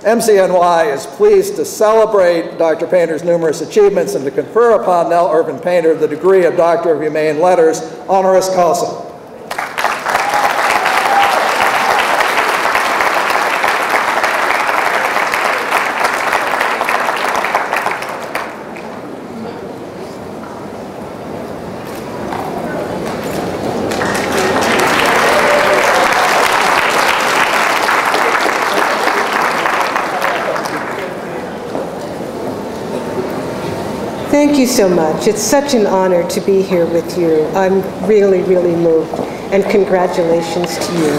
MCNY is pleased to celebrate Dr. Painter's numerous achievements and to confer upon Nell Irvin Painter the degree of Doctor of Humane Letters, honoris causa. Thank you so much. It's such an honor to be here with you. I'm really, really moved, and congratulations to you.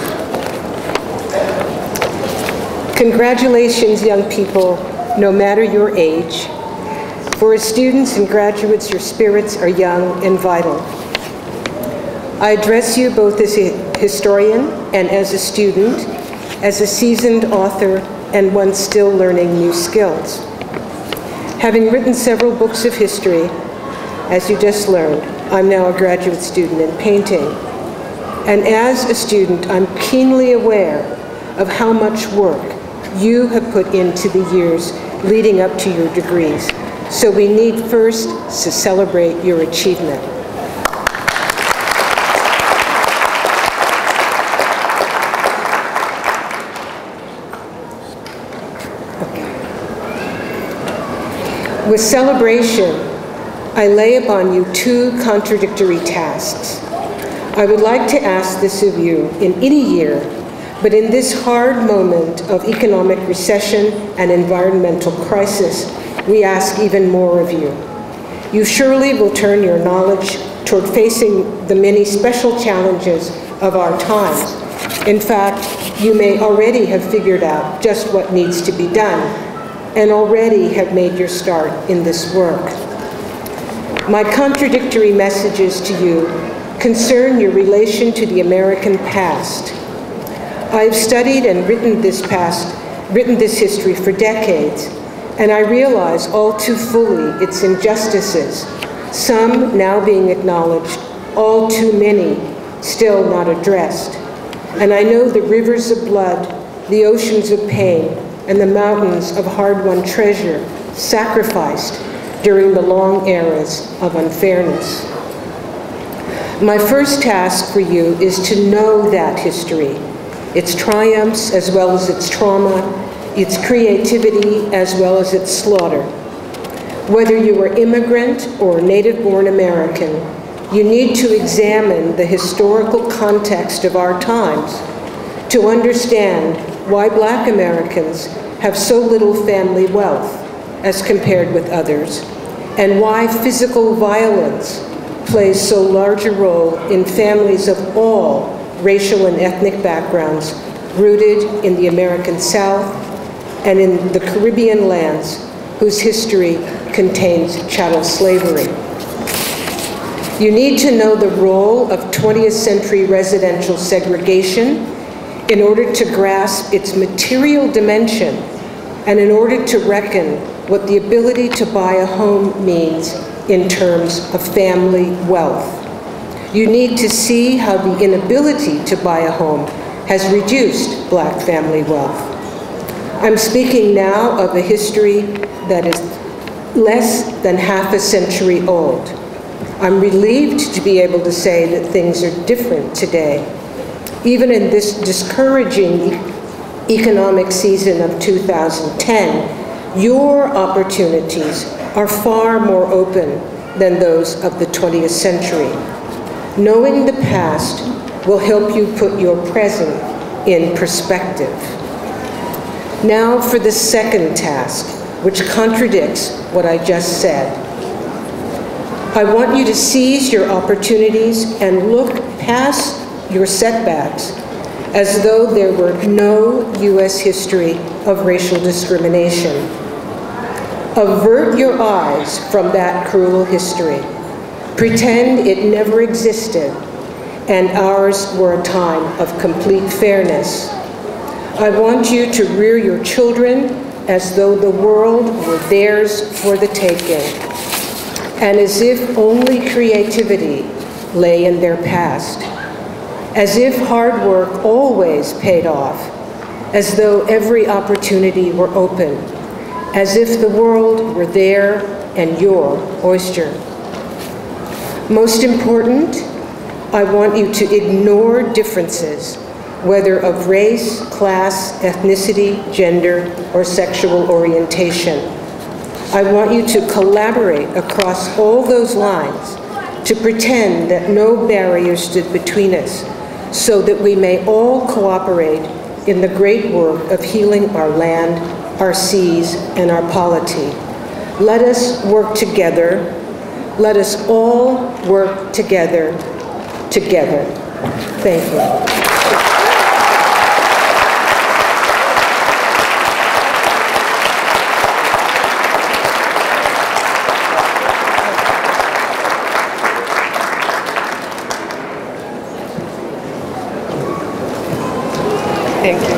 Congratulations, young people, no matter your age. For as students and graduates, your spirits are young and vital. I address you both as a historian and as a student, as a seasoned author, and one still learning new skills. Having written several books of history, as you just learned, I'm now a graduate student in painting. And as a student, I'm keenly aware of how much work you have put into the years leading up to your degrees. So we need first to celebrate your achievement. With celebration, I lay upon you two contradictory tasks. I would like to ask this of you in any year, but in this hard moment of economic recession and environmental crisis, we ask even more of you. You surely will turn your knowledge toward facing the many special challenges of our times. In fact, you may already have figured out just what needs to be done, and already have made your start in this work. My contradictory messages to you concern your relation to the American past. I have studied and written this history for decades, and I realize all too fully its injustices, some now being acknowledged, all too many still not addressed. And I know the rivers of blood, the oceans of pain, and the mountains of hard-won treasure sacrificed during the long eras of unfairness. My first task for you is to know that history, its triumphs as well as its trauma, its creativity as well as its slaughter. Whether you are immigrant or native-born American, you need to examine the historical context of our times to understand why Black Americans have so little family wealth as compared with others, and why physical violence plays so large a role in families of all racial and ethnic backgrounds rooted in the American South and in the Caribbean lands whose history contains chattel slavery. You need to know the role of 20th century residential segregation in order to grasp its material dimension and in order to reckon what the ability to buy a home means in terms of family wealth. You need to see how the inability to buy a home has reduced Black family wealth. I'm speaking now of a history that is less than half a century old. I'm relieved to be able to say that things are different today. Even in this discouraging economic season of 2010, your opportunities are far more open than those of the 20th century. Knowing the past will help you put your present in perspective. Now for the second task, which contradicts what I just said. I want you to seize your opportunities and look past your setbacks as though there were no U.S. history of racial discrimination. Avert your eyes from that cruel history. Pretend it never existed, and ours were a time of complete fairness. I want you to rear your children as though the world were theirs for the taking, and as if only creativity lay in their past, as if hard work always paid off, as though every opportunity were open, as if the world were there and your oyster. Most important, I want you to ignore differences, whether of race, class, ethnicity, gender, or sexual orientation. I want you to collaborate across all those lines, to pretend that no barrier stood between us, so that we may all cooperate in the great work of healing our land, our seas, and our polity. Let us work together. Let us all work together. Thank you. Thank you.